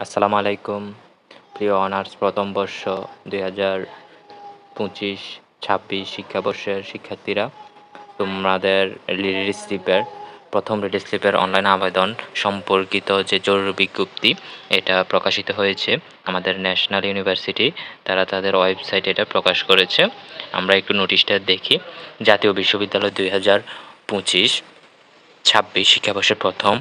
আসসালামু আলাইকুম প্রিয় অনার্স প্রথম বর্ষ 2025-26 শিক্ষাবর্ষের শিক্ষার্থীরা। তোমাদের প্রথম রিলিজ স্লিপের অনলাইন আবেদন সম্পর্কিত যে জরুরি বিজ্ঞপ্তি এটা প্রকাশিত হয়েছে। আমাদের ন্যাশনাল ইউনিভার্সিটি তারা তাদের ওয়েবসাইটে এটা প্রকাশ করেছে। আমরা একটু নোটিশটা দেখি। জাতীয় বিশ্ববিদ্যালয় 2025-26 শিক্ষাবর্ষের প্রথম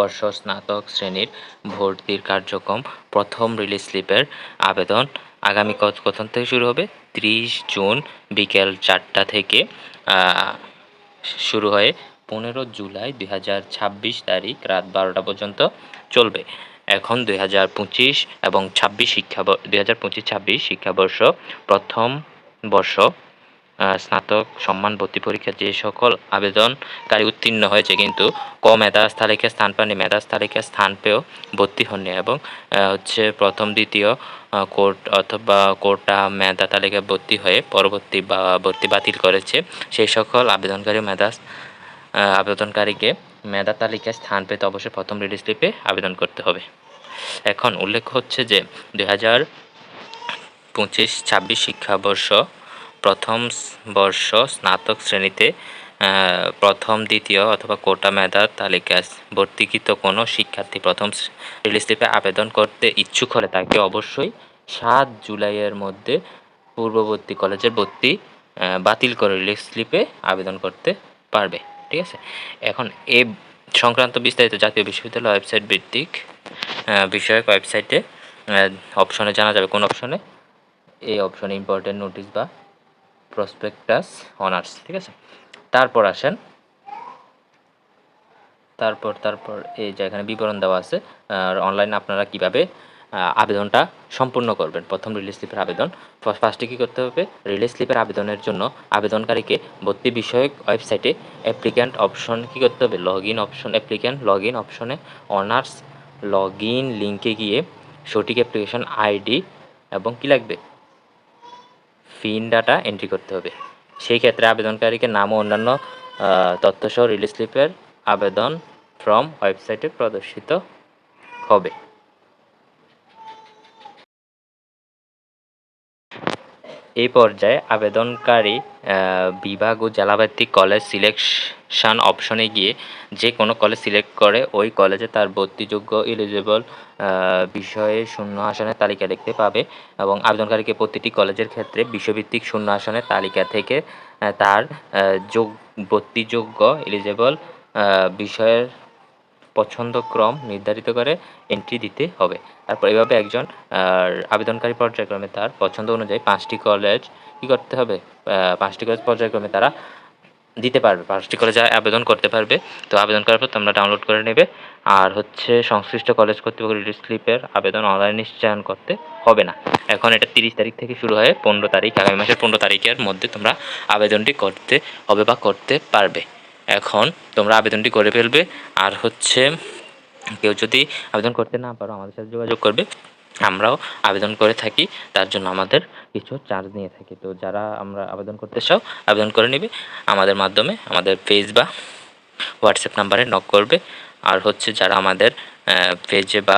বর্ষ স্নাতক শ্রেণীর ভর্তির কার্যক্রম প্রথম রিলিজ স্লিপের আবেদন আগামী কখন থেকে শুরু হবে? 30 জুন বিকেল 4টা থেকে শুরু হয়ে 15 জুলাই 2026 তারিখ রাত 12টা পর্যন্ত চলবে। এখন 2025 এবং 2025-26 শিক্ষাবর্ষ প্রথম বর্ষ স্নাতক সম্মান ভর্তি পরীক্ষার যে সকল আবেদনকারী উত্তীর্ণ হয়েছে কিন্তু মেধা তালিকায় স্থান পাননি, মেধা তালিকায় স্থান পেয়েও ভর্তি হননি এবং প্রথম দ্বিতীয় কোর্ট অথবা কোটা মেধা তালিকায় ভর্তি হয়ে পরবর্তী ভর্তি বাতিল করেছে, সেই সকল আবেদনকারীকে মেধা তালিকায় স্থান পেতে অবশ্যই প্রথম রিলিজ স্লিপে আবেদন করতে হবে। এখন উল্লেখ হচ্ছে যে 2025-26 শিক্ষাবর্ষ প্রথম বর্ষ স্নাতক শ্রেণীতে প্রথম দ্বিতীয় অথবা কোটা মেধা তালিকায় ভর্তিকৃত কোনো শিক্ষার্থী প্রথম রিলিজ স্লিপে আবেদন করতে ইচ্ছুক হলে তাকে অবশ্যই 7 জুলাইয়ের মধ্যে পূর্ববর্তী কলেজের ভর্তি বাতিল করে রিলিজ স্লিপে আবেদন করতে পারবে। ঠিক আছে, এখন এ সংক্রান্ত বিস্তারিত জাতীয় বিশ্ববিদ্যালয় ওয়েবসাইট ভিত্তিক বিষয়ক ওয়েবসাইটে অপশনে জানা যাবে। কোন অপশনে? এই অপশনে ইম্পর্টেন্ট নোটিশ বা প্রসপেক্টাস অনার্স। ঠিক আছে, তারপর আসেন, তারপর এই যে এখানে বিবরণ দেওয়া আছে অনলাইনে আপনারা কিভাবে আবেদনটা সম্পূর্ণ করবেন। প্রথম রিলিজ স্লিপের আবেদন ফার্স্টে কী করতে হবে? রিলিজ স্লিপের আবেদনের জন্য আবেদনকারীকে ভর্তি বিষয়ক ওয়েবসাইটে অ্যাপ্লিক্যান্ট অপশন কী করতে হবে? অ্যাপ্লিক্যান্ট লগ ইন অপশনে অনার্স লগ ইন লিঙ্কে গিয়ে সঠিক অ্যাপ্লিকেশন আইডি এবং কী লাগবে? পিন ডাটা এন্ট্রি করতে হবে। সেই ক্ষেত্রে আবেদনকারীকে নাম ও অন্যান্য তথ্যসহ রিলিজ স্লিপের আবেদন ফর্ম ওয়েবসাইটে প্রদর্শিত হবে। এই পর্যায়ে আবেদনকারী বিভাগ ও জেলাভিত্তিক কলেজ সিলেকশন অপশনে গিয়ে যে কোনো কলেজ সিলেক্ট করে ওই কলেজে তার ভর্তিযোগ্য এলিজিবল বিষয়ে শূন্য আসনের তালিকা দেখতে পাবে এবং আবেদনকারীকে প্রতিটি কলেজের ক্ষেত্রে বিশ্বভিত্তিক শূন্য আসনের তালিকা থেকে তার ভর্তিযোগ্য এলিজিবল বিষয়ের পছন্দক্রম নির্ধারিত করে এন্ট্রি দিতে হবে। তারপর এভাবে একজন আবেদনকারী পর্যায়ক্রমে তার পছন্দ অনুযায়ী 5টি কলেজ কী করতে হবে? 5টি কলেজ পর্যায়ক্রমে তারা দিতে পারবে, 5টি কলেজে আবেদন করতে পারবে। তো আবেদন করার পর তোমরা ডাউনলোড করে নেবে। আর সংশ্লিষ্ট কলেজ কর্তৃপক্ষ রিলিজ স্লিপের আবেদন অনলাইন নিশ্চয়ন করতে হবে না। এখন এটা 30 তারিখ থেকে শুরু হয়ে 15 তারিখ, আগামী মাসের 15 তারিখের মধ্যে তোমরা আবেদনটি করতে হবে বা করতে পারবে। এখন তোমরা আবেদনটি করে ফেলবে। আর কেউ যদি আবেদন করতে না পারো আমাদের সাথে যোগাযোগ করবে, আমরাও আবেদন করে থাকি, তার জন্য আমাদের কিছু চার্জ নিয়ে থাকি। তো যারা আমরা আবেদন করতে চাও আবেদন করে নেবে আমাদের মাধ্যমে, আমাদের পেজ বা হোয়াটসঅ্যাপ নাম্বারে নক করবে। আর যারা আমাদের পেজে বা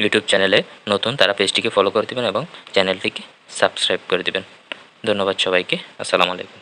ইউটিউব চ্যানেলে নতুন তারা পেজটিকে ফলো করে দেবেন এবং চ্যানেলটিকে সাবস্ক্রাইব করে দেবেন। ধন্যবাদ সবাইকে। আসসালামু আলাইকুম।